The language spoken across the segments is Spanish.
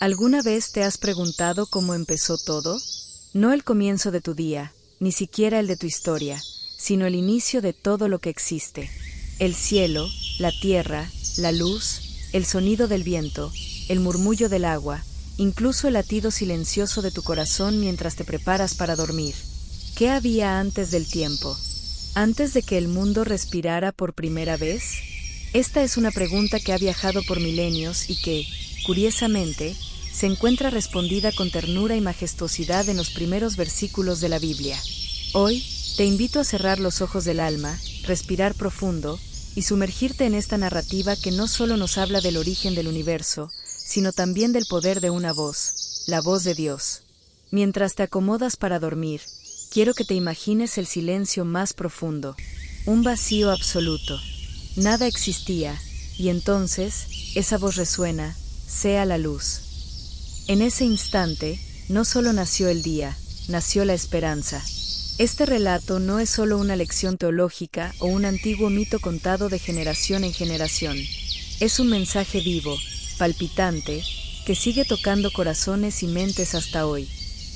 ¿Alguna vez te has preguntado cómo empezó todo? No el comienzo de tu día, ni siquiera el de tu historia, sino el inicio de todo lo que existe. El cielo, la tierra, la luz, el sonido del viento, el murmullo del agua, incluso el latido silencioso de tu corazón mientras te preparas para dormir. ¿Qué había antes del tiempo? ¿Antes de que el mundo respirara por primera vez? Esta es una pregunta que ha viajado por milenios y que, curiosamente, se encuentra respondida con ternura y majestuosidad en los primeros versículos de la Biblia. Hoy, te invito a cerrar los ojos del alma, respirar profundo, y sumergirte en esta narrativa que no solo nos habla del origen del universo, sino también del poder de una voz, la voz de Dios. Mientras te acomodas para dormir, quiero que te imagines el silencio más profundo, un vacío absoluto. Nada existía, y entonces, esa voz resuena, sea la luz. En ese instante, no solo nació el día, nació la esperanza. Este relato no es solo una lección teológica o un antiguo mito contado de generación en generación. Es un mensaje vivo, palpitante, que sigue tocando corazones y mentes hasta hoy.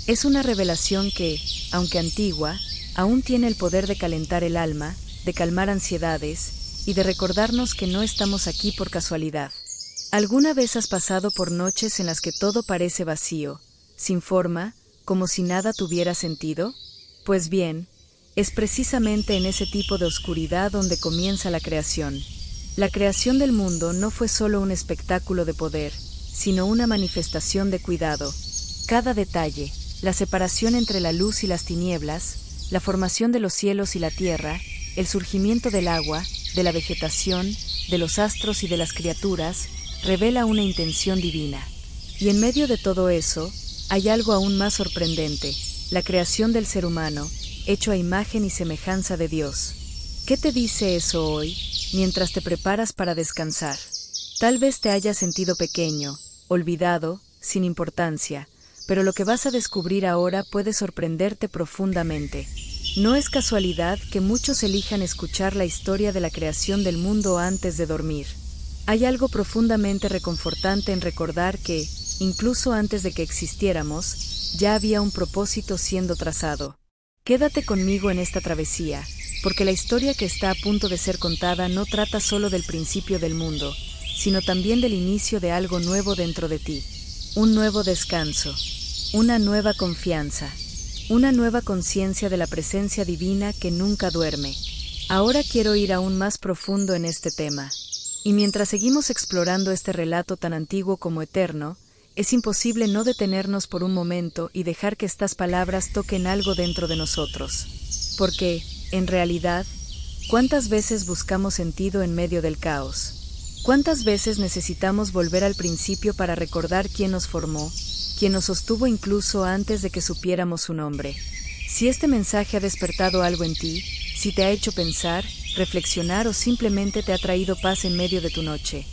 Es una revelación que, aunque antigua, aún tiene el poder de calentar el alma, de calmar ansiedades y de recordarnos que no estamos aquí por casualidad. ¿Alguna vez has pasado por noches en las que todo parece vacío, sin forma, como si nada tuviera sentido? Pues bien, es precisamente en ese tipo de oscuridad donde comienza la creación. La creación del mundo no fue solo un espectáculo de poder, sino una manifestación de cuidado. Cada detalle, la separación entre la luz y las tinieblas, la formación de los cielos y la tierra, el surgimiento del agua, de la vegetación, de los astros y de las criaturas, revela una intención divina. Y en medio de todo eso, hay algo aún más sorprendente, la creación del ser humano, hecho a imagen y semejanza de Dios. ¿Qué te dice eso hoy, mientras te preparas para descansar? Tal vez te hayas sentido pequeño, olvidado, sin importancia, pero lo que vas a descubrir ahora puede sorprenderte profundamente. No es casualidad que muchos elijan escuchar la historia de la creación del mundo antes de dormir. Hay algo profundamente reconfortante en recordar que, incluso antes de que existiéramos, ya había un propósito siendo trazado. Quédate conmigo en esta travesía, porque la historia que está a punto de ser contada no trata solo del principio del mundo, sino también del inicio de algo nuevo dentro de ti. Un nuevo descanso, una nueva confianza, una nueva conciencia de la presencia divina que nunca duerme. Ahora quiero ir aún más profundo en este tema. Y mientras seguimos explorando este relato tan antiguo como eterno, es imposible no detenernos por un momento y dejar que estas palabras toquen algo dentro de nosotros. Porque, en realidad, ¿cuántas veces buscamos sentido en medio del caos? ¿Cuántas veces necesitamos volver al principio para recordar quién nos formó, quién nos sostuvo incluso antes de que supiéramos su nombre? Si este mensaje ha despertado algo en ti, si te ha hecho pensar, reflexionar o simplemente te ha traído paz en medio de tu noche,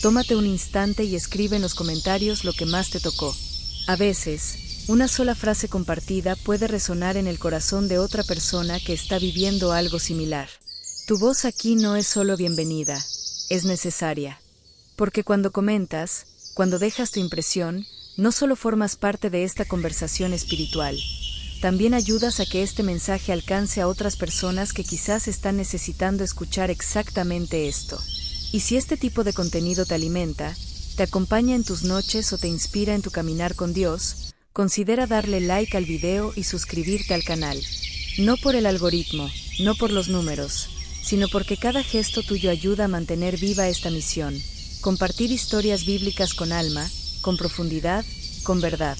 tómate un instante y escribe en los comentarios lo que más te tocó. A veces, una sola frase compartida puede resonar en el corazón de otra persona que está viviendo algo similar. Tu voz aquí no es solo bienvenida, es necesaria. Porque cuando comentas, cuando dejas tu impresión, no solo formas parte de esta conversación espiritual, también ayudas a que este mensaje alcance a otras personas que quizás están necesitando escuchar exactamente esto. Y si este tipo de contenido te alimenta, te acompaña en tus noches o te inspira en tu caminar con Dios, considera darle like al video y suscribirte al canal. No por el algoritmo, no por los números, sino porque cada gesto tuyo ayuda a mantener viva esta misión, compartir historias bíblicas con alma, con profundidad, con verdad.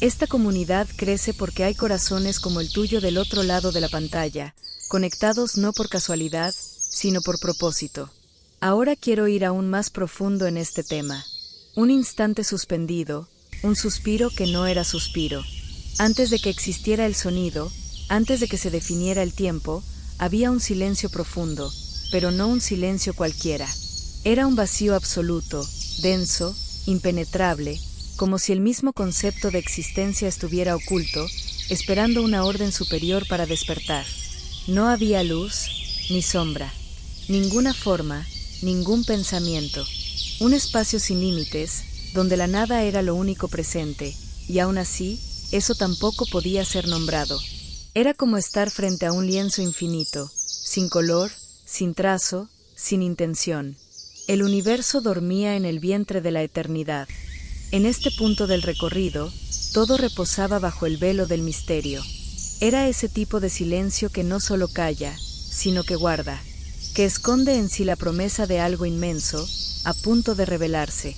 Esta comunidad crece porque hay corazones como el tuyo del otro lado de la pantalla, conectados no por casualidad, sino por propósito. Ahora quiero ir aún más profundo en este tema. Un instante suspendido, un suspiro que no era suspiro. Antes de que existiera el sonido, antes de que se definiera el tiempo, había un silencio profundo, pero no un silencio cualquiera. Era un vacío absoluto, denso, impenetrable, como si el mismo concepto de existencia estuviera oculto, esperando una orden superior para despertar. No había luz, ni sombra, ninguna forma, ningún pensamiento. Un espacio sin límites, donde la nada era lo único presente, y aún así, eso tampoco podía ser nombrado. Era como estar frente a un lienzo infinito, sin color, sin trazo, sin intención. El universo dormía en el vientre de la eternidad. En este punto del recorrido, todo reposaba bajo el velo del misterio. Era ese tipo de silencio que no solo calla, sino que guarda, que esconde en sí la promesa de algo inmenso, a punto de revelarse,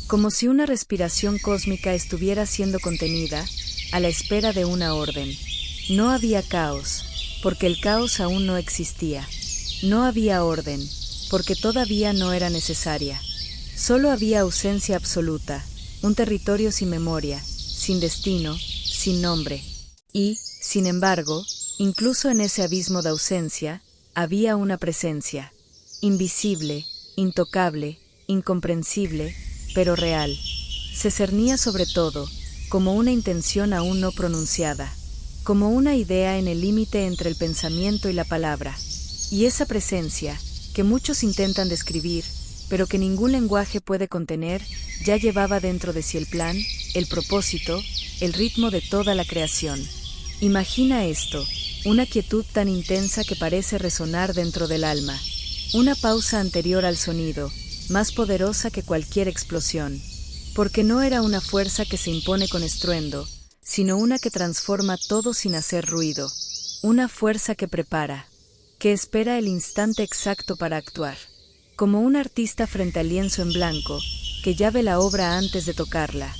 como si una respiración cósmica estuviera siendo contenida, a la espera de una orden. No había caos, porque el caos aún no existía. No había orden, porque todavía no era necesaria. Solo había ausencia absoluta, un territorio sin memoria, sin destino, sin nombre. Y, sin embargo, incluso en ese abismo de ausencia, había una presencia, invisible, intocable, incomprensible, pero real. Se cernía sobre todo, como una intención aún no pronunciada, como una idea en el límite entre el pensamiento y la palabra. Y esa presencia, que muchos intentan describir, pero que ningún lenguaje puede contener, ya llevaba dentro de sí el plan, el propósito, el ritmo de toda la creación. Imagina esto, una quietud tan intensa que parece resonar dentro del alma, una pausa anterior al sonido, más poderosa que cualquier explosión, porque no era una fuerza que se impone con estruendo, sino una que transforma todo sin hacer ruido, una fuerza que prepara, que espera el instante exacto para actuar, como un artista frente al lienzo en blanco, que ya ve la obra antes de tocarla.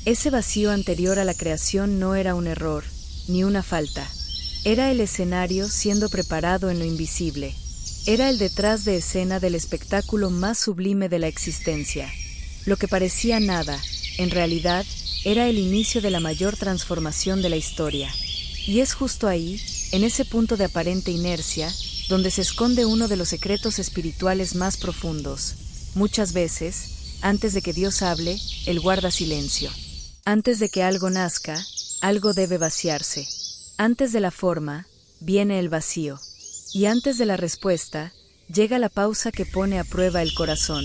Ese vacío anterior a la creación no era un error, ni una falta. Era el escenario siendo preparado en lo invisible. Era el detrás de escena del espectáculo más sublime de la existencia. Lo que parecía nada, en realidad, era el inicio de la mayor transformación de la historia. Y es justo ahí, en ese punto de aparente inercia, donde se esconde uno de los secretos espirituales más profundos. Muchas veces, antes de que Dios hable, Él guarda silencio. Antes de que algo nazca, algo debe vaciarse. Antes de la forma, viene el vacío. Y antes de la respuesta, llega la pausa que pone a prueba el corazón.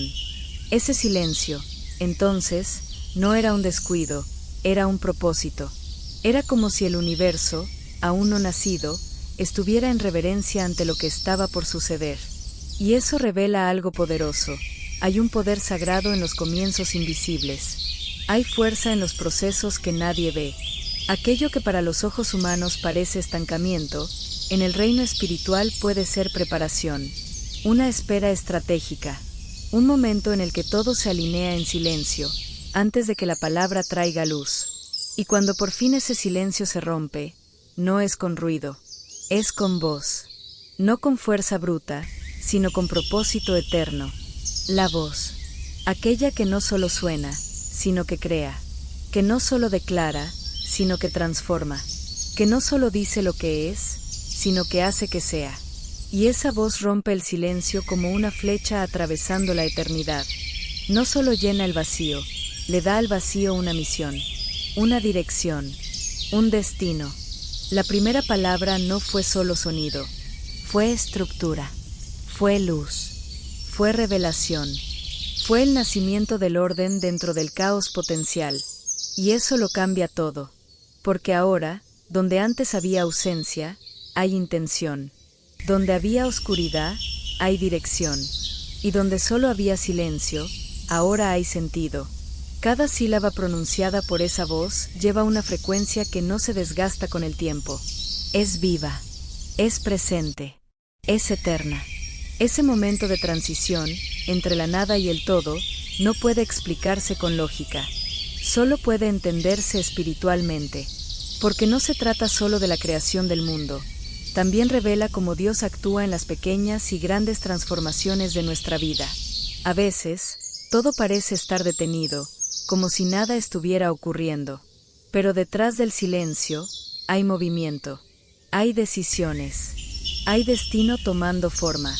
Ese silencio, entonces, no era un descuido, era un propósito. Era como si el universo, aún no nacido, estuviera en reverencia ante lo que estaba por suceder. Y eso revela algo poderoso. Hay un poder sagrado en los comienzos invisibles. Hay fuerza en los procesos que nadie ve. Aquello que para los ojos humanos parece estancamiento, en el reino espiritual puede ser preparación, una espera estratégica, un momento en el que todo se alinea en silencio, antes de que la palabra traiga luz. Y cuando por fin ese silencio se rompe, no es con ruido, es con voz, no con fuerza bruta, sino con propósito eterno. La voz, aquella que no solo suena, sino que crea, que no solo declara, sino que transforma, que no solo dice lo que es, sino que hace que sea. Y esa voz rompe el silencio como una flecha atravesando la eternidad. No solo llena el vacío, le da al vacío una misión, una dirección, un destino. La primera palabra no fue solo sonido, fue estructura, fue luz, fue revelación, fue el nacimiento del orden dentro del caos potencial. Y eso lo cambia todo, porque ahora, donde antes había ausencia, hay intención. Donde había oscuridad, hay dirección. Y donde solo había silencio, ahora hay sentido. Cada sílaba pronunciada por esa voz lleva una frecuencia que no se desgasta con el tiempo. Es viva, es presente, es eterna. Ese momento de transición, entre la nada y el todo, no puede explicarse con lógica. Solo puede entenderse espiritualmente. Porque no se trata solo de la creación del mundo. También revela cómo Dios actúa en las pequeñas y grandes transformaciones de nuestra vida. A veces, todo parece estar detenido, como si nada estuviera ocurriendo. Pero detrás del silencio, hay movimiento, hay decisiones, hay destino tomando forma.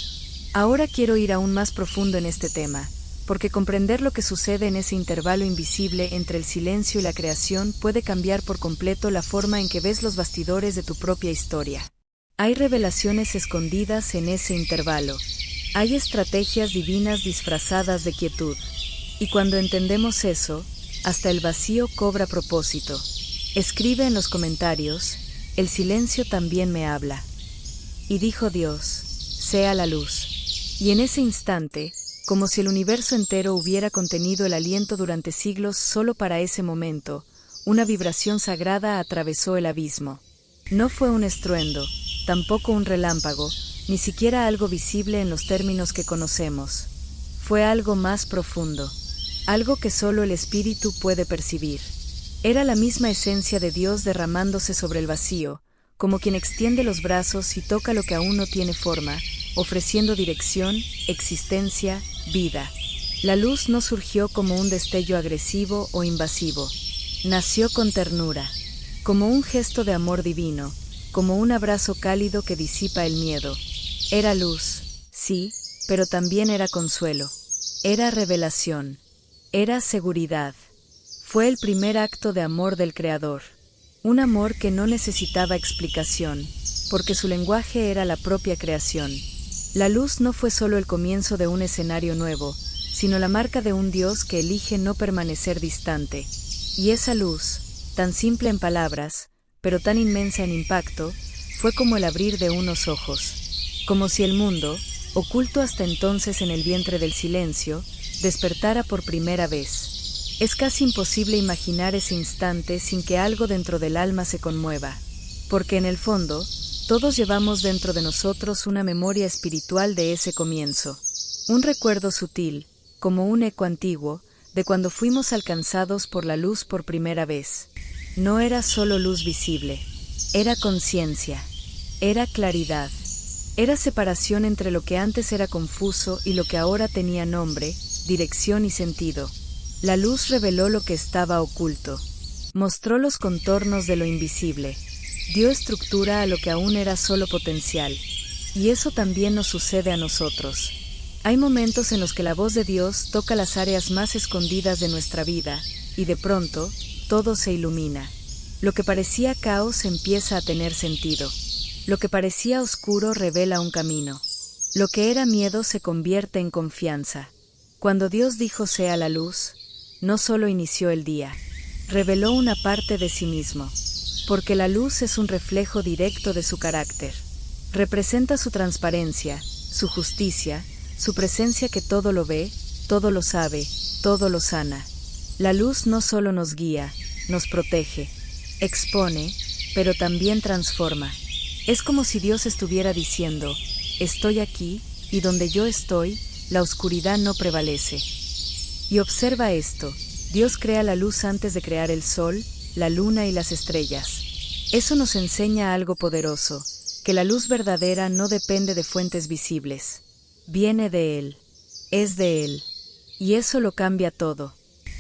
Ahora quiero ir aún más profundo en este tema, porque comprender lo que sucede en ese intervalo invisible entre el silencio y la creación puede cambiar por completo la forma en que ves los bastidores de tu propia historia. Hay revelaciones escondidas en ese intervalo. Hay estrategias divinas disfrazadas de quietud. Y cuando entendemos eso, hasta el vacío cobra propósito. Escribe en los comentarios, el silencio también me habla. Y dijo Dios, sea la luz. Y en ese instante, como si el universo entero hubiera contenido el aliento durante siglos solo para ese momento, una vibración sagrada atravesó el abismo. No fue un estruendo, tampoco un relámpago, ni siquiera algo visible en los términos que conocemos. Fue algo más profundo, algo que solo el espíritu puede percibir. Era la misma esencia de Dios derramándose sobre el vacío, como quien extiende los brazos y toca lo que aún no tiene forma, ofreciendo dirección, existencia, vida. La luz no surgió como un destello agresivo o invasivo. Nació con ternura, como un gesto de amor divino, como un abrazo cálido que disipa el miedo. Era luz, sí, pero también era consuelo. Era revelación. Era seguridad. Fue el primer acto de amor del Creador. Un amor que no necesitaba explicación, porque su lenguaje era la propia creación. La luz no fue solo el comienzo de un escenario nuevo, sino la marca de un Dios que elige no permanecer distante. Y esa luz, tan simple en palabras, pero tan inmensa en impacto, fue como el abrir de unos ojos. Como si el mundo, oculto hasta entonces en el vientre del silencio, despertara por primera vez. Es casi imposible imaginar ese instante sin que algo dentro del alma se conmueva, porque en el fondo, todos llevamos dentro de nosotros una memoria espiritual de ese comienzo. Un recuerdo sutil, como un eco antiguo, de cuando fuimos alcanzados por la luz por primera vez. No era solo luz visible, era conciencia, era claridad, era separación entre lo que antes era confuso y lo que ahora tenía nombre, dirección y sentido. La luz reveló lo que estaba oculto, mostró los contornos de lo invisible, dio estructura a lo que aún era solo potencial, y eso también nos sucede a nosotros. Hay momentos en los que la voz de Dios toca las áreas más escondidas de nuestra vida, y de pronto, todo se ilumina. Lo que parecía caos empieza a tener sentido. Lo que parecía oscuro revela un camino. Lo que era miedo se convierte en confianza. Cuando Dios dijo sea la luz, no solo inició el día, reveló una parte de sí mismo, porque la luz es un reflejo directo de su carácter. Representa su transparencia, su justicia, su presencia que todo lo ve, todo lo sabe, todo lo sana. La luz no solo nos guía, nos protege, expone, pero también transforma. Es como si Dios estuviera diciendo, estoy aquí, y donde yo estoy, la oscuridad no prevalece. Y observa esto, Dios crea la luz antes de crear el sol, la luna y las estrellas. Eso nos enseña algo poderoso, que la luz verdadera no depende de fuentes visibles. Viene de Él, es de Él. Y eso lo cambia todo.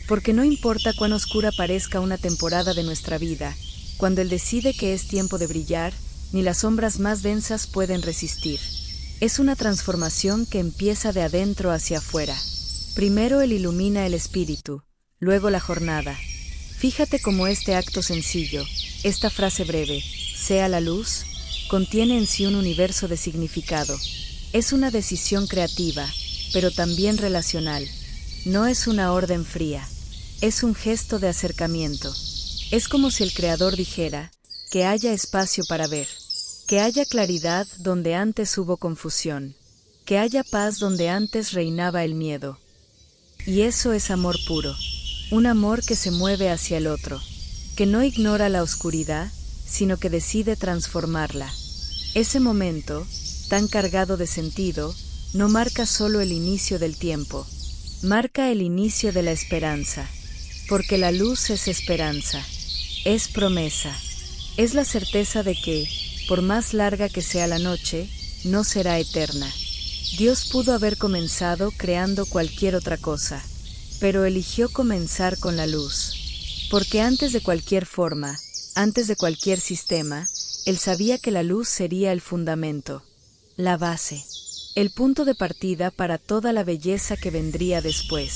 Porque no importa cuán oscura parezca una temporada de nuestra vida, cuando Él decide que es tiempo de brillar, ni las sombras más densas pueden resistir. Es una transformación que empieza de adentro hacia afuera. Primero Él ilumina el espíritu, luego la jornada. Fíjate cómo este acto sencillo, esta frase breve, sea la luz, contiene en sí un universo de significado. Es una decisión creativa, pero también relacional. No es una orden fría, es un gesto de acercamiento. Es como si el Creador dijera, que haya espacio para ver, que haya claridad donde antes hubo confusión, que haya paz donde antes reinaba el miedo. Y eso es amor puro, un amor que se mueve hacia el otro, que no ignora la oscuridad, sino que decide transformarla. Ese momento, tan cargado de sentido, no marca solo el inicio del tiempo, marca el inicio de la esperanza, porque la luz es esperanza, es promesa, es la certeza de que, por más larga que sea la noche, no será eterna. Dios pudo haber comenzado creando cualquier otra cosa, pero eligió comenzar con la luz, porque antes de cualquier forma, antes de cualquier sistema, Él sabía que la luz sería el fundamento, la base, el punto de partida para toda la belleza que vendría después.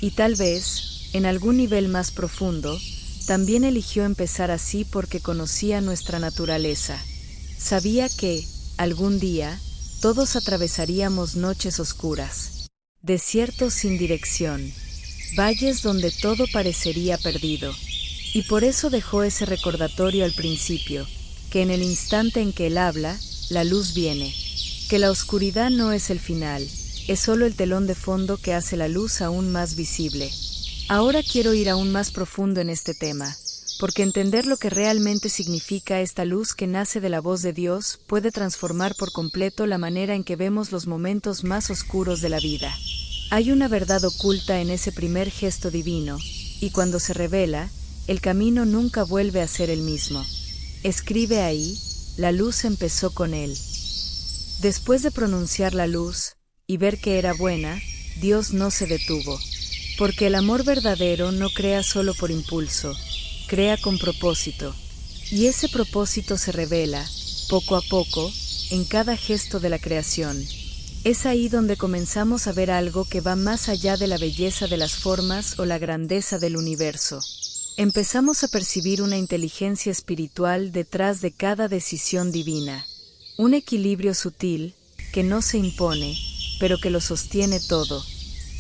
Y tal vez, en algún nivel más profundo, también eligió empezar así porque conocía nuestra naturaleza. Sabía que, algún día, todos atravesaríamos noches oscuras, desiertos sin dirección, valles donde todo parecería perdido. Y por eso dejó ese recordatorio al principio, que en el instante en que Él habla, la luz viene, que la oscuridad no es el final, es solo el telón de fondo que hace la luz aún más visible. Ahora quiero ir aún más profundo en este tema, porque entender lo que realmente significa esta luz que nace de la voz de Dios puede transformar por completo la manera en que vemos los momentos más oscuros de la vida. Hay una verdad oculta en ese primer gesto divino, y cuando se revela, el camino nunca vuelve a ser el mismo. Escribe ahí, la luz empezó con Él. Después de pronunciar la luz, y ver que era buena, Dios no se detuvo, porque el amor verdadero no crea solo por impulso, crea con propósito, y ese propósito se revela, poco a poco, en cada gesto de la creación. Es ahí donde comenzamos a ver algo que va más allá de la belleza de las formas o la grandeza del universo. Empezamos a percibir una inteligencia espiritual detrás de cada decisión divina, un equilibrio sutil, que no se impone, pero que lo sostiene todo.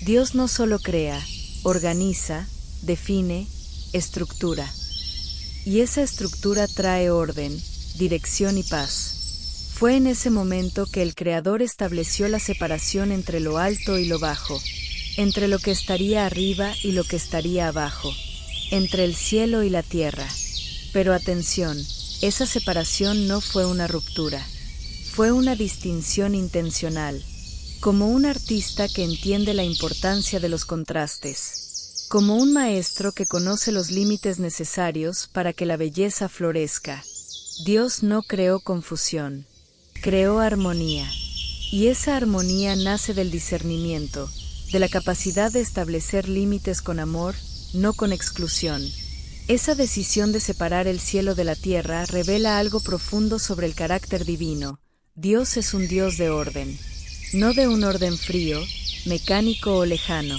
Dios no solo crea, organiza, define, estructura. Y esa estructura trae orden, dirección y paz. Fue en ese momento que el Creador estableció la separación entre lo alto y lo bajo, entre lo que estaría arriba y lo que estaría abajo, entre el cielo y la tierra. Pero atención, esa separación no fue una ruptura, fue una distinción intencional, como un artista que entiende la importancia de los contrastes, como un maestro que conoce los límites necesarios para que la belleza florezca. Dios no creó confusión, creó armonía, y esa armonía nace del discernimiento, de la capacidad de establecer límites con amor, no con exclusión. Esa decisión de separar el cielo de la tierra revela algo profundo sobre el carácter divino. Dios es un Dios de orden. No de un orden frío, mecánico o lejano,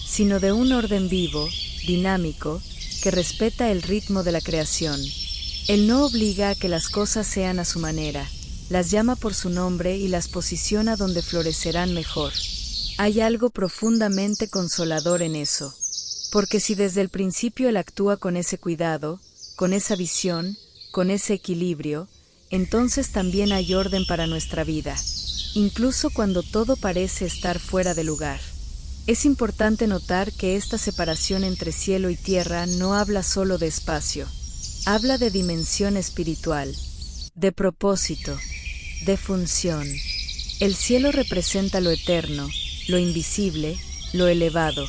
sino de un orden vivo, dinámico, que respeta el ritmo de la creación. Él no obliga a que las cosas sean a su manera, las llama por su nombre y las posiciona donde florecerán mejor. Hay algo profundamente consolador en eso, porque si desde el principio Él actúa con ese cuidado, con esa visión, con ese equilibrio, entonces también hay orden para nuestra vida, incluso cuando todo parece estar fuera de lugar. Es importante notar que esta separación entre cielo y tierra no habla solo de espacio, habla de dimensión espiritual, de propósito, de función. El cielo representa lo eterno, lo invisible, lo elevado.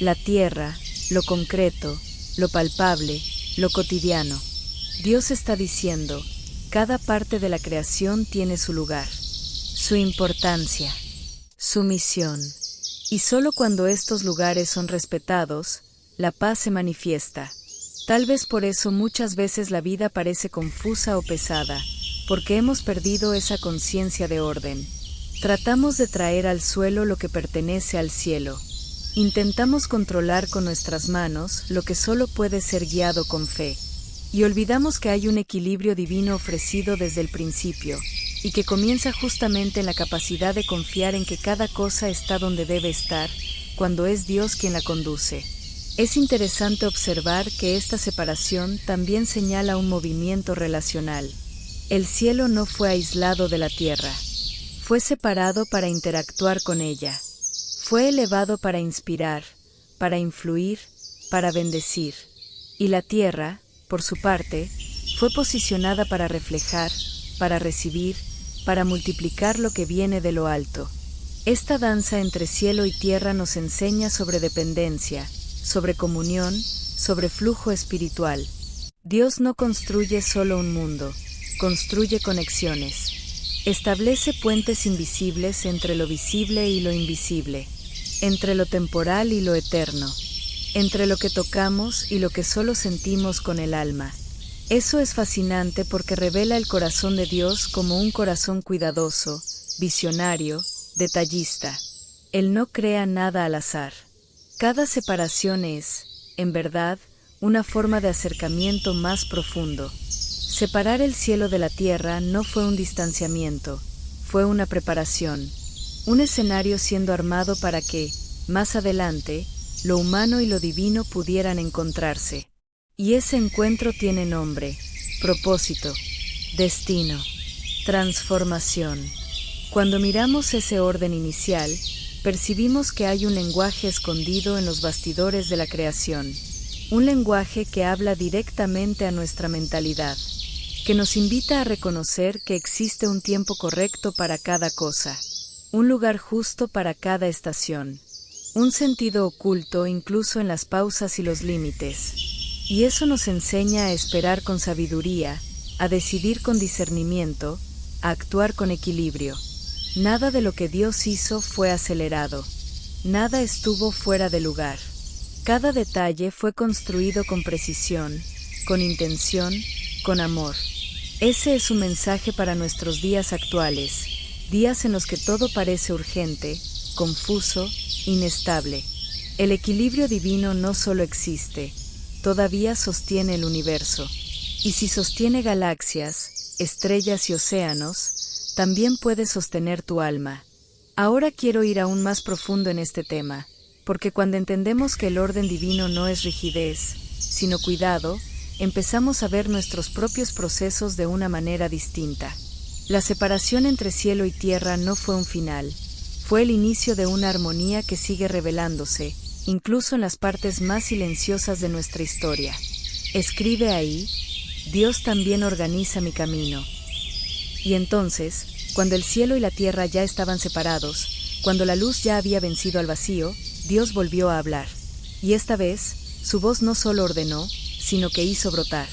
La tierra, lo concreto, lo palpable, lo cotidiano. Dios está diciendo, cada parte de la creación tiene su lugar, su importancia, su misión. Y solo cuando estos lugares son respetados, la paz se manifiesta. Tal vez por eso muchas veces la vida parece confusa o pesada, porque hemos perdido esa conciencia de orden. Tratamos de traer al suelo lo que pertenece al cielo. Intentamos controlar con nuestras manos lo que solo puede ser guiado con fe. Y olvidamos que hay un equilibrio divino ofrecido desde el principio, y que comienza justamente en la capacidad de confiar en que cada cosa está donde debe estar, cuando es Dios quien la conduce. Es interesante observar que esta separación también señala un movimiento relacional. El cielo no fue aislado de la tierra. Fue separado para interactuar con ella. Fue elevado para inspirar, para influir, para bendecir. Y la tierra, por su parte, fue posicionada para reflejar, para recibir, para multiplicar lo que viene de lo alto. Esta danza entre cielo y tierra nos enseña sobre dependencia, sobre comunión, sobre flujo espiritual. Dios no construye solo un mundo, construye conexiones. Establece puentes invisibles entre lo visible y lo invisible, entre lo temporal y lo eterno, entre lo que tocamos y lo que solo sentimos con el alma. Eso es fascinante porque revela el corazón de Dios como un corazón cuidadoso, visionario, detallista. Él no crea nada al azar. Cada separación es, en verdad, una forma de acercamiento más profundo. Separar el cielo de la tierra no fue un distanciamiento, fue una preparación, un escenario siendo armado para que, más adelante, lo humano y lo divino pudieran encontrarse. Y ese encuentro tiene nombre, propósito, destino, transformación. Cuando miramos ese orden inicial, percibimos que hay un lenguaje escondido en los bastidores de la creación, un lenguaje que habla directamente a nuestra mentalidad, que nos invita a reconocer que existe un tiempo correcto para cada cosa, un lugar justo para cada estación, un sentido oculto incluso en las pausas y los límites. Y eso nos enseña a esperar con sabiduría, a decidir con discernimiento, a actuar con equilibrio. Nada de lo que Dios hizo fue acelerado. Nada estuvo fuera de lugar. Cada detalle fue construido con precisión, con intención, con amor. Ese es su mensaje para nuestros días actuales, días en los que todo parece urgente, confuso, inestable. El equilibrio divino no solo existe, todavía sostiene el universo. Y si sostiene galaxias, estrellas y océanos, también puede sostener tu alma. Ahora quiero ir aún más profundo en este tema, porque cuando entendemos que el orden divino no es rigidez, sino cuidado, empezamos a ver nuestros propios procesos de una manera distinta. La separación entre cielo y tierra no fue un final, fue el inicio de una armonía que sigue revelándose, incluso en las partes más silenciosas de nuestra historia. Escribe ahí: Dios también organiza mi camino. Y entonces, cuando el cielo y la tierra ya estaban separados, cuando la luz ya había vencido al vacío, Dios volvió a hablar. Y esta vez, su voz no solo ordenó, sino que hizo brotar.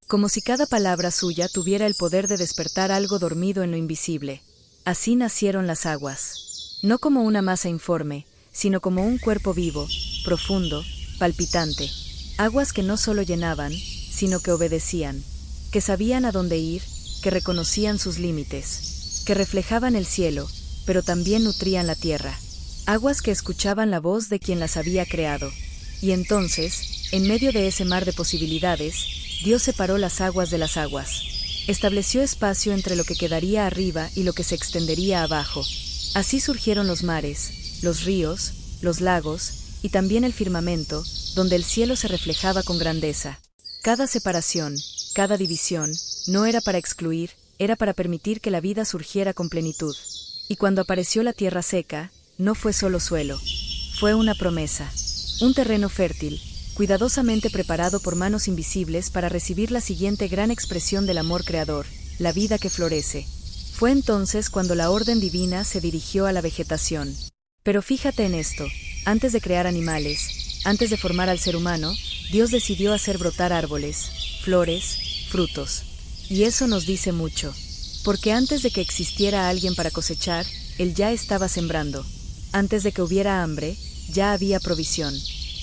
Como si cada palabra suya tuviera el poder de despertar algo dormido en lo invisible. Así nacieron las aguas. No como una masa informe, sino como un cuerpo vivo, profundo, palpitante. Aguas que no solo llenaban, sino que obedecían, que sabían a dónde ir, que reconocían sus límites, que reflejaban el cielo, pero también nutrían la tierra. Aguas que escuchaban la voz de quien las había creado. Y entonces, en medio de ese mar de posibilidades, Dios separó las aguas de las aguas. Estableció espacio entre lo que quedaría arriba y lo que se extendería abajo. Así surgieron los mares, los ríos, los lagos, y también el firmamento, donde el cielo se reflejaba con grandeza. Cada separación, cada división, no era para excluir, era para permitir que la vida surgiera con plenitud. Y cuando apareció la tierra seca, no fue solo suelo, fue una promesa, un terreno fértil, cuidadosamente preparado por manos invisibles para recibir la siguiente gran expresión del amor creador, la vida que florece. Fue entonces cuando la orden divina se dirigió a la vegetación. Pero fíjate en esto, antes de crear animales, antes de formar al ser humano, Dios decidió hacer brotar árboles, flores, frutos. Y eso nos dice mucho, porque antes de que existiera alguien para cosechar, Él ya estaba sembrando. Antes de que hubiera hambre, ya había provisión.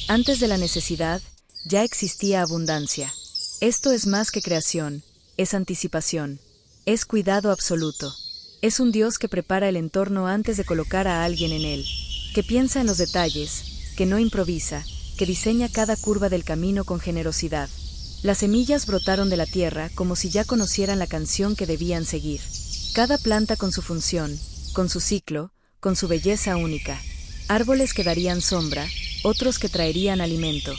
Antes de la necesidad, ya existía abundancia. Esto es más que creación, es anticipación, es cuidado absoluto. Es un Dios que prepara el entorno antes de colocar a alguien en él, que piensa en los detalles, que no improvisa, que diseña cada curva del camino con generosidad. Las semillas brotaron de la tierra como si ya conocieran la canción que debían seguir. Cada planta con su función, con su ciclo, con su belleza única. Árboles que darían sombra, otros que traerían alimento.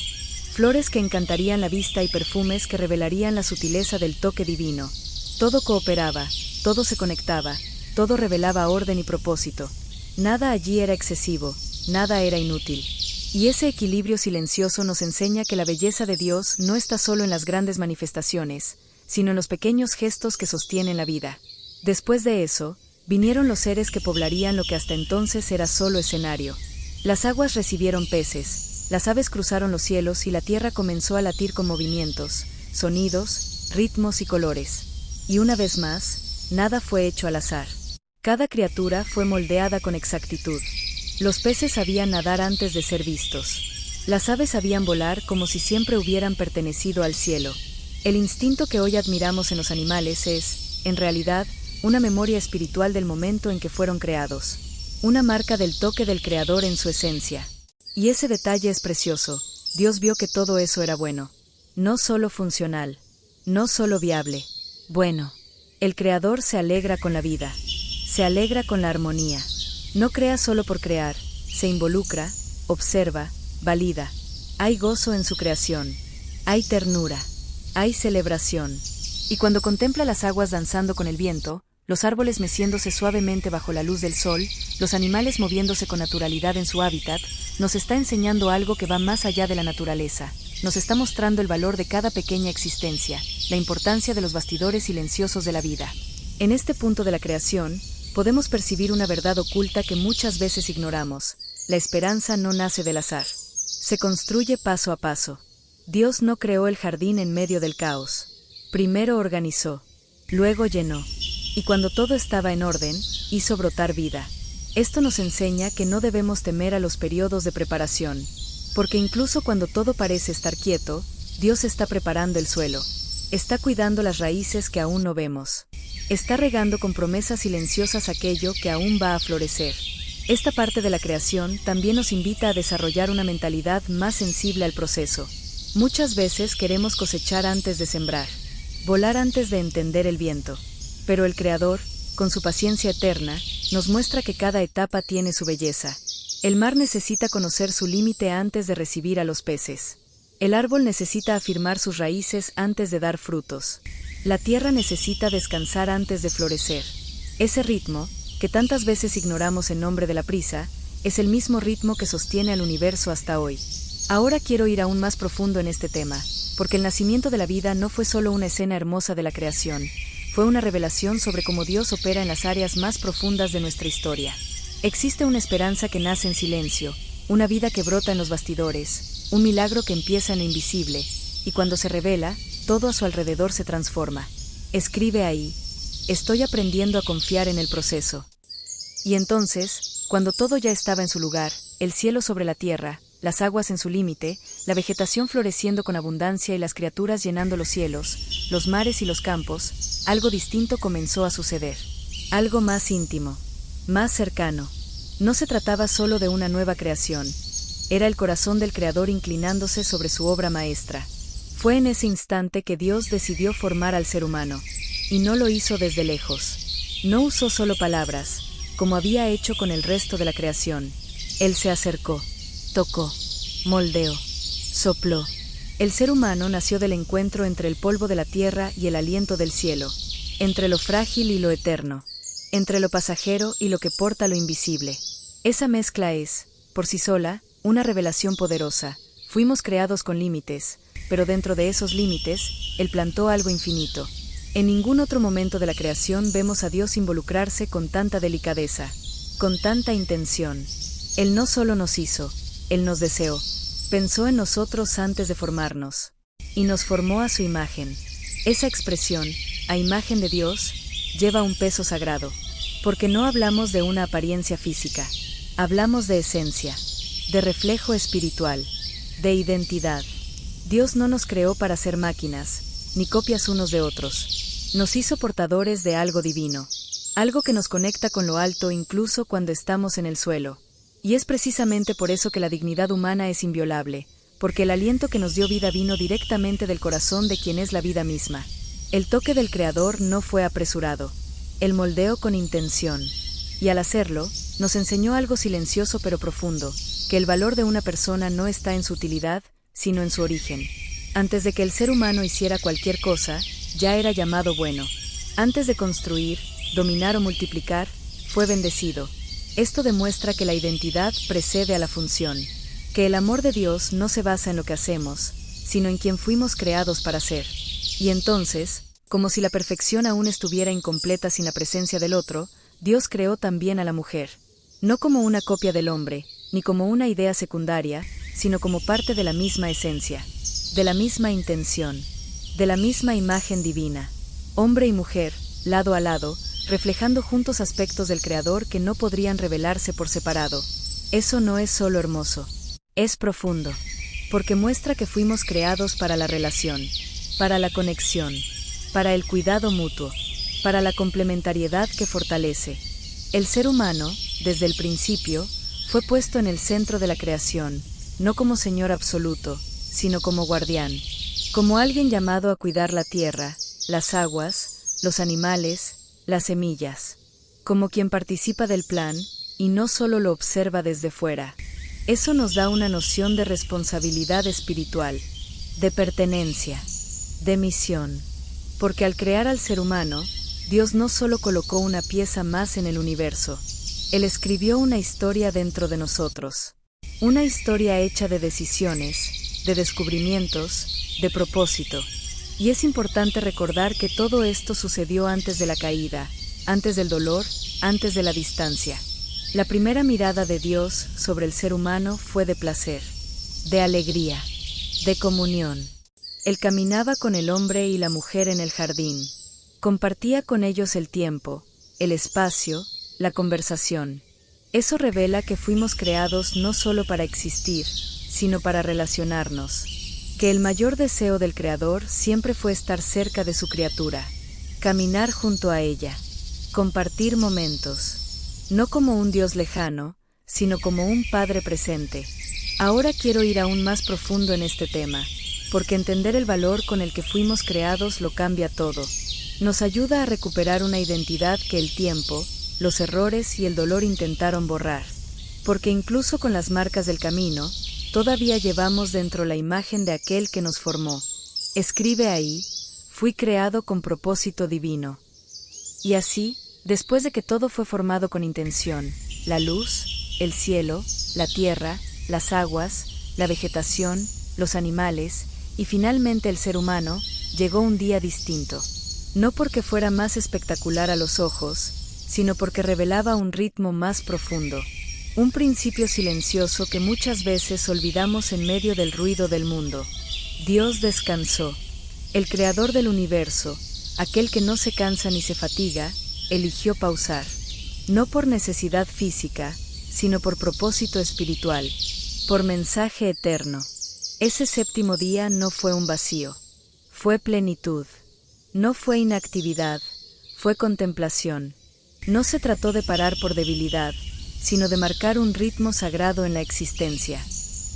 Flores que encantarían la vista y perfumes que revelarían la sutileza del toque divino. Todo cooperaba, todo se conectaba, todo revelaba orden y propósito. Nada allí era excesivo, nada era inútil. Y ese equilibrio silencioso nos enseña que la belleza de Dios no está solo en las grandes manifestaciones, sino en los pequeños gestos que sostienen la vida. Después de eso, vinieron los seres que poblarían lo que hasta entonces era solo escenario. Las aguas recibieron peces, las aves cruzaron los cielos y la tierra comenzó a latir con movimientos, sonidos, ritmos y colores. Y una vez más, nada fue hecho al azar. Cada criatura fue moldeada con exactitud. Los peces sabían nadar antes de ser vistos. Las aves sabían volar como si siempre hubieran pertenecido al cielo. El instinto que hoy admiramos en los animales es, en realidad, una memoria espiritual del momento en que fueron creados. Una marca del toque del Creador en su esencia. Y ese detalle es precioso. Dios vio que todo eso era bueno. No solo funcional. No solo viable. Bueno. El Creador se alegra con la vida. Se alegra con la armonía. No crea solo por crear, se involucra, observa, valida. Hay gozo en su creación. Hay ternura. Hay celebración. Y cuando contempla las aguas danzando con el viento, los árboles meciéndose suavemente bajo la luz del sol, los animales moviéndose con naturalidad en su hábitat, nos está enseñando algo que va más allá de la naturaleza. Nos está mostrando el valor de cada pequeña existencia, la importancia de los bastidores silenciosos de la vida. En este punto de la creación, podemos percibir una verdad oculta que muchas veces ignoramos. La esperanza no nace del azar. Se construye paso a paso. Dios no creó el jardín en medio del caos. Primero organizó, luego llenó, y cuando todo estaba en orden, hizo brotar vida. Esto nos enseña que no debemos temer a los periodos de preparación, porque incluso cuando todo parece estar quieto, Dios está preparando el suelo. Está cuidando las raíces que aún no vemos. Está regando con promesas silenciosas aquello que aún va a florecer. Esta parte de la creación también nos invita a desarrollar una mentalidad más sensible al proceso. Muchas veces queremos cosechar antes de sembrar, volar antes de entender el viento. Pero el Creador, con su paciencia eterna, nos muestra que cada etapa tiene su belleza. El mar necesita conocer su límite antes de recibir a los peces. El árbol necesita afirmar sus raíces antes de dar frutos. La tierra necesita descansar antes de florecer. Ese ritmo, que tantas veces ignoramos en nombre de la prisa, es el mismo ritmo que sostiene al universo hasta hoy. Ahora quiero ir aún más profundo en este tema, porque el nacimiento de la vida no fue solo una escena hermosa de la creación, fue una revelación sobre cómo Dios opera en las áreas más profundas de nuestra historia. Existe una esperanza que nace en silencio, una vida que brota en los bastidores, un milagro que empieza en lo invisible, y cuando se revela, todo a su alrededor se transforma. Escribe ahí: estoy aprendiendo a confiar en el proceso. Y entonces, cuando todo ya estaba en su lugar, el cielo sobre la tierra, las aguas en su límite, la vegetación floreciendo con abundancia y las criaturas llenando los cielos, los mares y los campos, algo distinto comenzó a suceder. Algo más íntimo, más cercano. No se trataba solo de una nueva creación. Era el corazón del Creador inclinándose sobre su obra maestra. Fue en ese instante que Dios decidió formar al ser humano. Y no lo hizo desde lejos. No usó solo palabras, como había hecho con el resto de la creación. Él se acercó, tocó, moldeó, sopló. El ser humano nació del encuentro entre el polvo de la tierra y el aliento del cielo, entre lo frágil y lo eterno, entre lo pasajero y lo que porta lo invisible. Esa mezcla es, por sí sola, una revelación poderosa. Fuimos creados con límites, pero dentro de esos límites, Él plantó algo infinito. En ningún otro momento de la creación vemos a Dios involucrarse con tanta delicadeza, con tanta intención. Él no solo nos hizo, Él nos deseó. Pensó en nosotros antes de formarnos, y nos formó a su imagen. Esa expresión, a imagen de Dios, lleva un peso sagrado, porque no hablamos de una apariencia física, hablamos de esencia, de reflejo espiritual, de identidad. Dios no nos creó para ser máquinas, ni copias unos de otros. Nos hizo portadores de algo divino, algo que nos conecta con lo alto incluso cuando estamos en el suelo. Y es precisamente por eso que la dignidad humana es inviolable, porque el aliento que nos dio vida vino directamente del corazón de quien es la vida misma. El toque del Creador no fue apresurado. Él moldeó con intención. Y al hacerlo, nos enseñó algo silencioso pero profundo, que el valor de una persona no está en su utilidad, sino en su origen. Antes de que el ser humano hiciera cualquier cosa, ya era llamado bueno. Antes de construir, dominar o multiplicar, fue bendecido. Esto demuestra que la identidad precede a la función, que el amor de Dios no se basa en lo que hacemos, sino en quien fuimos creados para ser. Y entonces, como si la perfección aún estuviera incompleta sin la presencia del otro, Dios creó también a la mujer, no como una copia del hombre, ni como una idea secundaria, sino como parte de la misma esencia, de la misma intención, de la misma imagen divina. Hombre y mujer, lado a lado, reflejando juntos aspectos del Creador que no podrían revelarse por separado. Eso no es solo hermoso, es profundo, porque muestra que fuimos creados para la relación, para la conexión, para el cuidado mutuo, para la complementariedad que fortalece. El ser humano, desde el principio, fue puesto en el centro de la creación, no como señor absoluto, sino como guardián, como alguien llamado a cuidar la tierra, las aguas, los animales, las semillas, como quien participa del plan, y no solo lo observa desde fuera. Eso nos da una noción de responsabilidad espiritual, de pertenencia, de misión. Porque al crear al ser humano, Dios no solo colocó una pieza más en el universo, Él escribió una historia dentro de nosotros. Una historia hecha de decisiones, de descubrimientos, de propósito. Y es importante recordar que todo esto sucedió antes de la caída, antes del dolor, antes de la distancia. La primera mirada de Dios sobre el ser humano fue de placer, de alegría, de comunión. Él caminaba con el hombre y la mujer en el jardín. Compartía con ellos el tiempo, el espacio, la conversación. Eso revela que fuimos creados no solo para existir, sino para relacionarnos. Que el mayor deseo del Creador siempre fue estar cerca de su criatura, caminar junto a ella, compartir momentos. No como un Dios lejano, sino como un Padre presente. Ahora quiero ir aún más profundo en este tema, porque entender el valor con el que fuimos creados lo cambia todo. Nos ayuda a recuperar una identidad que el tiempo, los errores y el dolor intentaron borrar. Porque incluso con las marcas del camino, todavía llevamos dentro la imagen de aquel que nos formó. Escribe ahí, fui creado con propósito divino. Y así, después de que todo fue formado con intención, la luz, el cielo, la tierra, las aguas, la vegetación, los animales, y finalmente el ser humano, llegó un día distinto. No porque fuera más espectacular a los ojos, sino porque revelaba un ritmo más profundo. Un principio silencioso que muchas veces olvidamos en medio del ruido del mundo. Dios descansó. El creador del universo, aquel que no se cansa ni se fatiga, eligió pausar. No por necesidad física, sino por propósito espiritual, por mensaje eterno. Ese séptimo día no fue un vacío, fue plenitud. No fue inactividad, fue contemplación. No se trató de parar por debilidad, sino de marcar un ritmo sagrado en la existencia.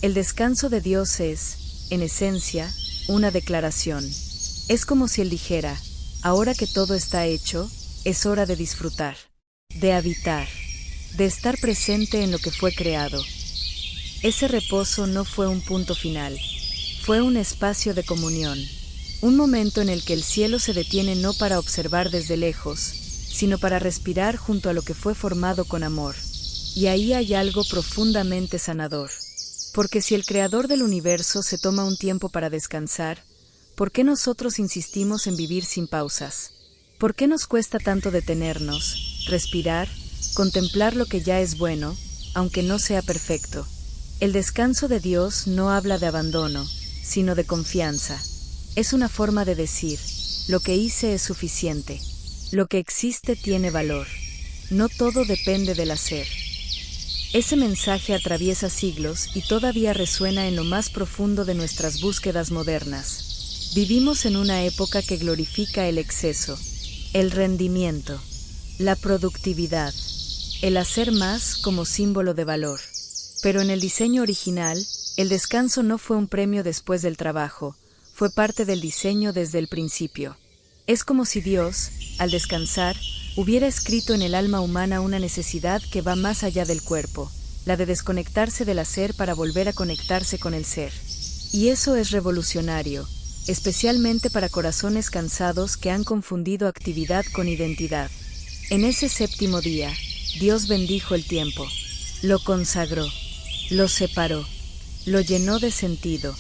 El descanso de Dios es, en esencia, una declaración. Es como si Él dijera, ahora que todo está hecho, es hora de disfrutar, de habitar, de estar presente en lo que fue creado. Ese reposo no fue un punto final, fue un espacio de comunión, un momento en el que el cielo se detiene no para observar desde lejos, sino para respirar junto a lo que fue formado con amor. Y ahí hay algo profundamente sanador. Porque si el creador del universo se toma un tiempo para descansar, ¿por qué nosotros insistimos en vivir sin pausas? ¿Por qué nos cuesta tanto detenernos, respirar, contemplar lo que ya es bueno, aunque no sea perfecto? El descanso de Dios no habla de abandono, sino de confianza. Es una forma de decir, lo que hice es suficiente. Lo que existe tiene valor. No todo depende del hacer. Ese mensaje atraviesa siglos y todavía resuena en lo más profundo de nuestras búsquedas modernas. Vivimos en una época que glorifica el exceso, el rendimiento, la productividad, el hacer más como símbolo de valor. Pero en el diseño original, el descanso no fue un premio después del trabajo, fue parte del diseño desde el principio. Es como si Dios, al descansar, hubiera escrito en el alma humana una necesidad que va más allá del cuerpo, la de desconectarse del hacer para volver a conectarse con el ser. Y eso es revolucionario, especialmente para corazones cansados que han confundido actividad con identidad. En ese séptimo día, Dios bendijo el tiempo, lo consagró, lo separó, lo llenó de sentido.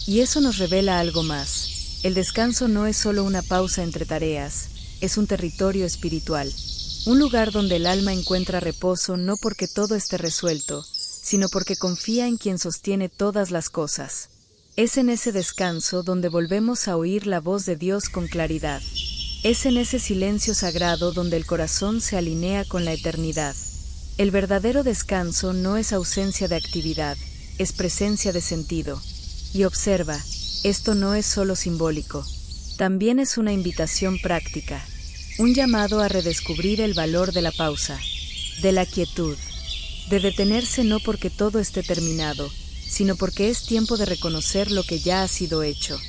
Y eso nos revela algo más. El descanso no es solo una pausa entre tareas, es un territorio espiritual. Un lugar donde el alma encuentra reposo no porque todo esté resuelto, sino porque confía en quien sostiene todas las cosas. Es en ese descanso donde volvemos a oír la voz de Dios con claridad. Es en ese silencio sagrado donde el corazón se alinea con la eternidad. El verdadero descanso no es ausencia de actividad, es presencia de sentido. Y observa, esto no es solo simbólico, también es una invitación práctica, un llamado a redescubrir el valor de la pausa, de la quietud, de detenerse no porque todo esté terminado, sino porque es tiempo de reconocer lo que ya ha sido hecho.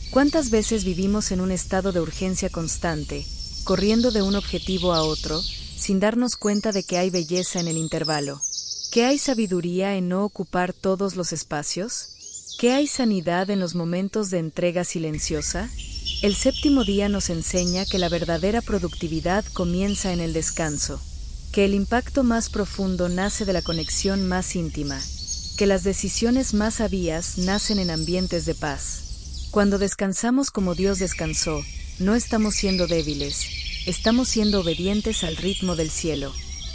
¿Cuántas veces vivimos en un estado de urgencia constante, corriendo de un objetivo a otro, sin darnos cuenta de que hay belleza en el intervalo? ¿Qué hay sabiduría en no ocupar todos los espacios? ¿Qué hay sanidad en los momentos de entrega silenciosa? El séptimo día nos enseña que la verdadera productividad comienza en el descanso, que el impacto más profundo nace de la conexión más íntima, que las decisiones más sabias nacen en ambientes de paz. Cuando descansamos como Dios descansó, no estamos siendo débiles, estamos siendo obedientes al ritmo del cielo.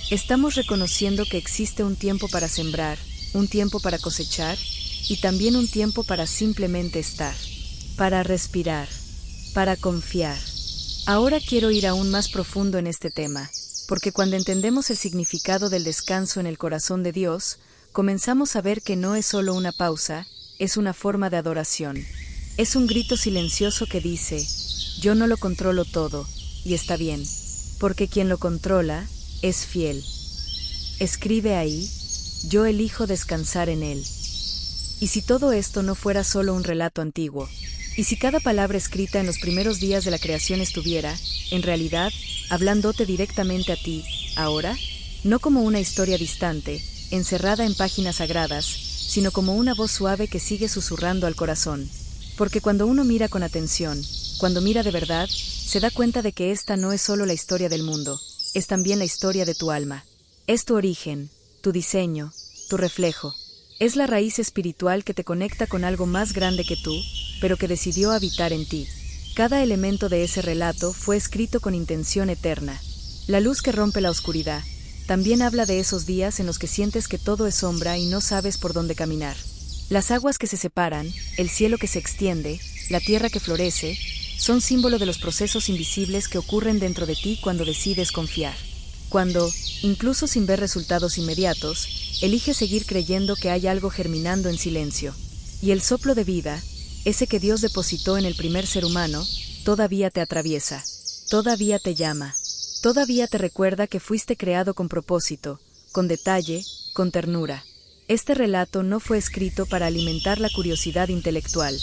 Estamos reconociendo que existe un tiempo para sembrar, un tiempo para cosechar, y también un tiempo para simplemente estar, para respirar, para confiar. Ahora quiero ir aún más profundo en este tema, porque cuando entendemos el significado del descanso en el corazón de Dios, comenzamos a ver que no es solo una pausa, es una forma de adoración. Es un grito silencioso que dice, yo no lo controlo todo, y está bien, porque quien lo controla, es fiel. Escribe ahí, yo elijo descansar en él. Y si todo esto no fuera solo un relato antiguo, y si cada palabra escrita en los primeros días de la creación estuviera, en realidad, hablándote directamente a ti, ahora, no como una historia distante, encerrada en páginas sagradas, sino como una voz suave que sigue susurrando al corazón. Porque cuando uno mira con atención, cuando mira de verdad, se da cuenta de que esta no es solo la historia del mundo, es también la historia de tu alma. Es tu origen, tu diseño, tu reflejo. Es la raíz espiritual que te conecta con algo más grande que tú, pero que decidió habitar en ti. Cada elemento de ese relato fue escrito con intención eterna. La luz que rompe la oscuridad. También habla de esos días en los que sientes que todo es sombra y no sabes por dónde caminar. Las aguas que se separan, el cielo que se extiende, la tierra que florece, son símbolo de los procesos invisibles que ocurren dentro de ti cuando decides confiar. Cuando, incluso sin ver resultados inmediatos, eliges seguir creyendo que hay algo germinando en silencio. Y el soplo de vida, ese que Dios depositó en el primer ser humano, todavía te atraviesa, todavía te llama, todavía te recuerda que fuiste creado con propósito, con detalle, con ternura. Este relato no fue escrito para alimentar la curiosidad intelectual.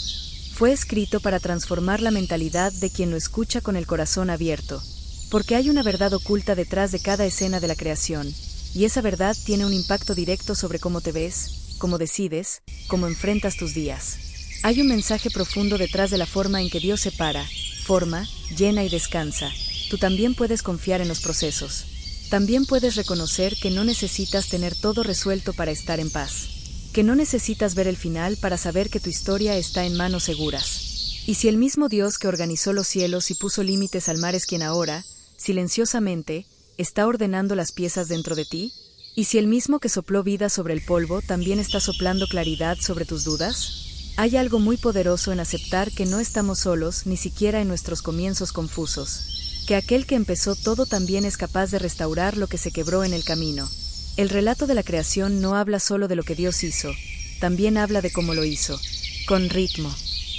Fue escrito para transformar la mentalidad de quien lo escucha con el corazón abierto. Porque hay una verdad oculta detrás de cada escena de la creación, y esa verdad tiene un impacto directo sobre cómo te ves, cómo decides, cómo enfrentas tus días. Hay un mensaje profundo detrás de la forma en que Dios separa, forma, llena y descansa. Tú también puedes confiar en los procesos. También puedes reconocer que no necesitas tener todo resuelto para estar en paz. Que no necesitas ver el final para saber que tu historia está en manos seguras. Y si el mismo Dios que organizó los cielos y puso límites al mar es quien ahora, silenciosamente, está ordenando las piezas dentro de ti, y si el mismo que sopló vida sobre el polvo también está soplando claridad sobre tus dudas, hay algo muy poderoso en aceptar que no estamos solos ni siquiera en nuestros comienzos confusos, que aquel que empezó todo también es capaz de restaurar lo que se quebró en el camino. El relato de la creación no habla solo de lo que Dios hizo, también habla de cómo lo hizo, con ritmo,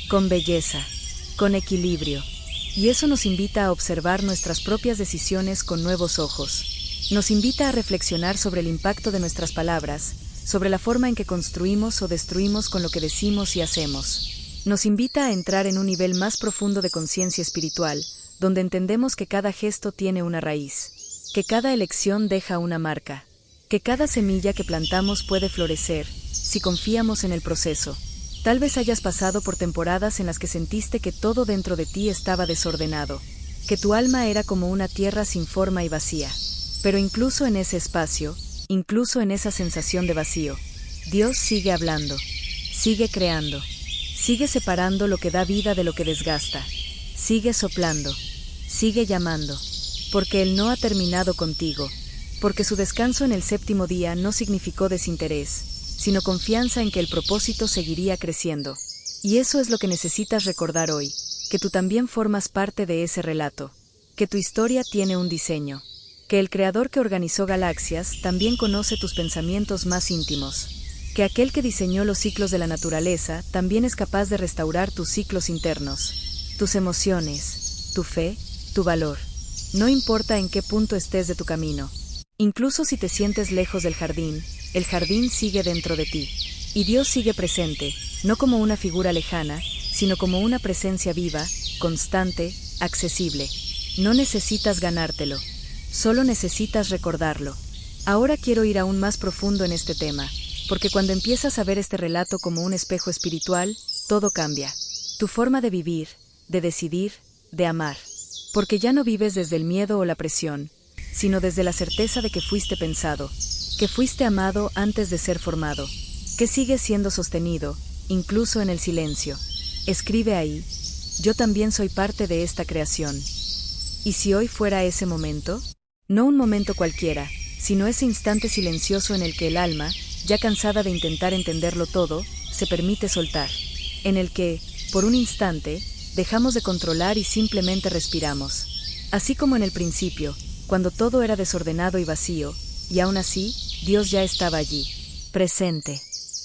con belleza, con equilibrio. Y eso nos invita a observar nuestras propias decisiones con nuevos ojos. Nos invita a reflexionar sobre el impacto de nuestras palabras, sobre la forma en que construimos o destruimos con lo que decimos y hacemos. Nos invita a entrar en un nivel más profundo de conciencia espiritual, donde entendemos que cada gesto tiene una raíz, que cada elección deja una marca, que cada semilla que plantamos puede florecer, si confiamos en el proceso. Tal vez hayas pasado por temporadas en las que sentiste que todo dentro de ti estaba desordenado, que tu alma era como una tierra sin forma y vacía. Pero incluso en ese espacio, incluso en esa sensación de vacío, Dios sigue hablando, sigue creando, sigue separando lo que da vida de lo que desgasta, sigue soplando, sigue llamando, porque Él no ha terminado contigo, porque su descanso en el séptimo día no significó desinterés, sino confianza en que el propósito seguiría creciendo. Y eso es lo que necesitas recordar hoy, que tú también formas parte de ese relato, que tu historia tiene un diseño, que el creador que organizó galaxias también conoce tus pensamientos más íntimos, que aquel que diseñó los ciclos de la naturaleza también es capaz de restaurar tus ciclos internos, tus emociones, tu fe, tu valor. No importa en qué punto estés de tu camino. Incluso si te sientes lejos del jardín, el jardín sigue dentro de ti. Y Dios sigue presente, no como una figura lejana, sino como una presencia viva, constante, accesible. No necesitas ganártelo, solo necesitas recordarlo. Ahora quiero ir aún más profundo en este tema, porque cuando empiezas a ver este relato como un espejo espiritual, todo cambia. Tu forma de vivir, de decidir, de amar. Porque ya no vives desde el miedo o la presión, sino desde la certeza de que fuiste pensado, que fuiste amado antes de ser formado, que sigues siendo sostenido, incluso en el silencio. Escribe ahí: yo también soy parte de esta creación. ¿Y si hoy fuera ese momento? No un momento cualquiera, sino ese instante silencioso en el que el alma, ya cansada de intentar entenderlo todo, se permite soltar. En el que, por un instante, dejamos de controlar y simplemente respiramos. Así como en el principio, cuando todo era desordenado y vacío, y aún así, Dios ya estaba allí, presente,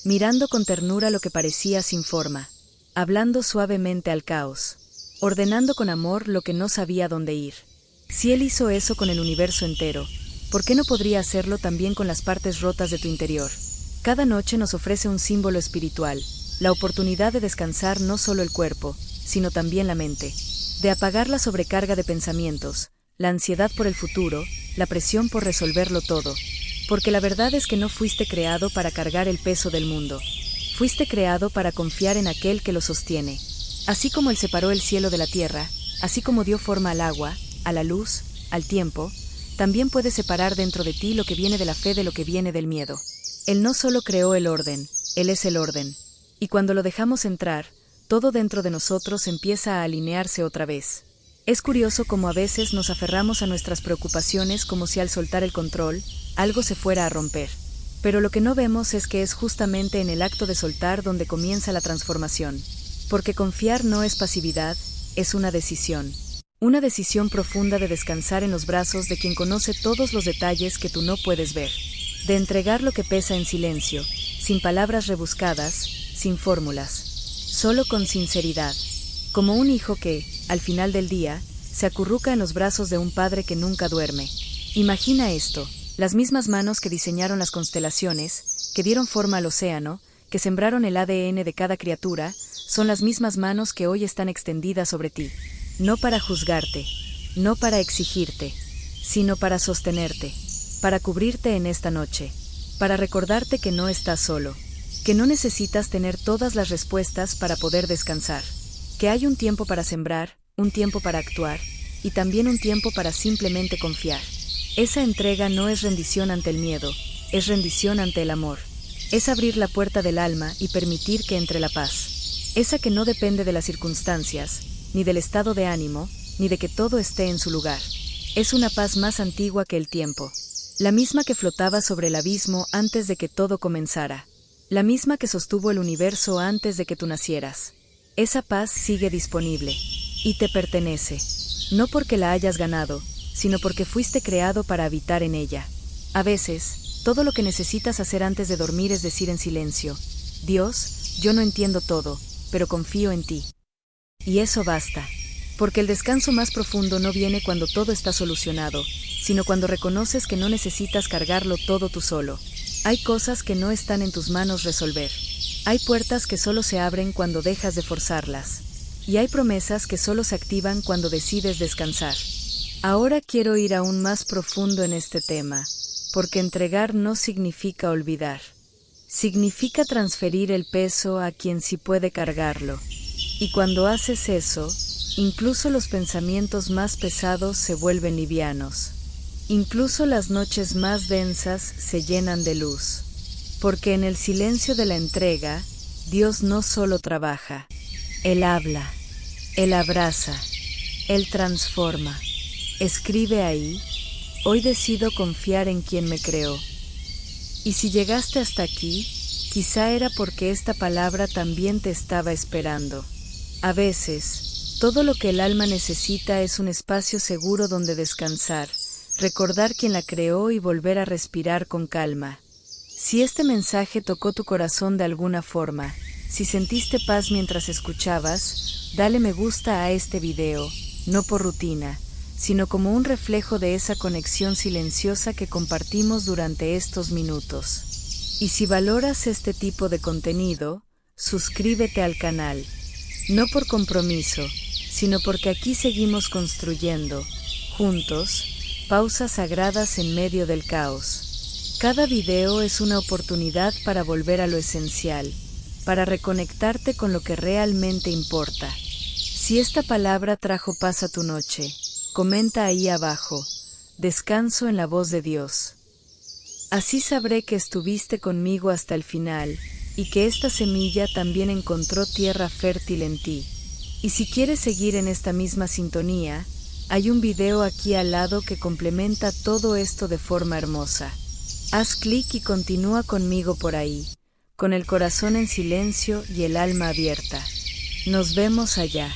mirando con ternura lo que parecía sin forma, hablando suavemente al caos, ordenando con amor lo que no sabía dónde ir. Si Él hizo eso con el universo entero, ¿por qué no podría hacerlo también con las partes rotas de tu interior? Cada noche nos ofrece un símbolo espiritual, la oportunidad de descansar no solo el cuerpo, sino también la mente, de apagar la sobrecarga de pensamientos, la ansiedad por el futuro, la presión por resolverlo todo, porque la verdad es que no fuiste creado para cargar el peso del mundo, fuiste creado para confiar en aquel que lo sostiene. Así como Él separó el cielo de la tierra, así como dio forma al agua, a la luz, al tiempo, también puede separar dentro de ti lo que viene de la fe de lo que viene del miedo. Él no solo creó el orden, Él es el orden. Y cuando lo dejamos entrar, todo dentro de nosotros empieza a alinearse otra vez. Es curioso cómo a veces nos aferramos a nuestras preocupaciones como si al soltar el control, algo se fuera a romper. Pero lo que no vemos es que es justamente en el acto de soltar donde comienza la transformación. Porque confiar no es pasividad, es una decisión. Una decisión profunda de descansar en los brazos de quien conoce todos los detalles que tú no puedes ver. De entregar lo que pesa en silencio, sin palabras rebuscadas, sin fórmulas. Solo con sinceridad. Como un hijo que, al final del día, se acurruca en los brazos de un padre que nunca duerme. Imagina esto: las mismas manos que diseñaron las constelaciones, que dieron forma al océano, que sembraron el ADN de cada criatura, son las mismas manos que hoy están extendidas sobre ti. No para juzgarte, no para exigirte, sino para sostenerte, para cubrirte en esta noche, para recordarte que no estás solo, que no necesitas tener todas las respuestas para poder descansar, que hay un tiempo para sembrar, un tiempo para actuar, y también un tiempo para simplemente confiar. Esa entrega no es rendición ante el miedo, es rendición ante el amor. Es abrir la puerta del alma y permitir que entre la paz. Esa que no depende de las circunstancias, ni del estado de ánimo, ni de que todo esté en su lugar. Es una paz más antigua que el tiempo. La misma que flotaba sobre el abismo antes de que todo comenzara. La misma que sostuvo el universo antes de que tú nacieras. Esa paz sigue disponible. Y te pertenece. No porque la hayas ganado, sino porque fuiste creado para habitar en ella. A veces, todo lo que necesitas hacer antes de dormir es decir en silencio: Dios, yo no entiendo todo, pero confío en ti. Y eso basta. Porque el descanso más profundo no viene cuando todo está solucionado, sino cuando reconoces que no necesitas cargarlo todo tú solo. Hay cosas que no están en tus manos resolver. Hay puertas que solo se abren cuando dejas de forzarlas. Y hay promesas que solo se activan cuando decides descansar. Ahora quiero ir aún más profundo en este tema, porque entregar no significa olvidar. Significa transferir el peso a quien sí puede cargarlo. Y cuando haces eso, incluso los pensamientos más pesados se vuelven livianos. Incluso las noches más densas se llenan de luz. Porque en el silencio de la entrega, Dios no solo trabaja, Él habla, Él abraza, Él transforma. Escribe ahí: hoy decido confiar en quien me creó. Y si llegaste hasta aquí, quizá era porque esta palabra también te estaba esperando. A veces, todo lo que el alma necesita es un espacio seguro donde descansar, recordar quién la creó y volver a respirar con calma. Si este mensaje tocó tu corazón de alguna forma, si sentiste paz mientras escuchabas, dale me gusta a este video, no por rutina, sino como un reflejo de esa conexión silenciosa que compartimos durante estos minutos. Y si valoras este tipo de contenido, suscríbete al canal. No por compromiso, sino porque aquí seguimos construyendo, juntos, pausas sagradas en medio del caos. Cada video es una oportunidad para volver a lo esencial, para reconectarte con lo que realmente importa. Si esta palabra trajo paz a tu noche, comenta ahí abajo: descanso en la voz de Dios. Así sabré que estuviste conmigo hasta el final, y que esta semilla también encontró tierra fértil en ti. Y si quieres seguir en esta misma sintonía, hay un video aquí al lado que complementa todo esto de forma hermosa. Haz clic y continúa conmigo por ahí, con el corazón en silencio y el alma abierta. Nos vemos allá.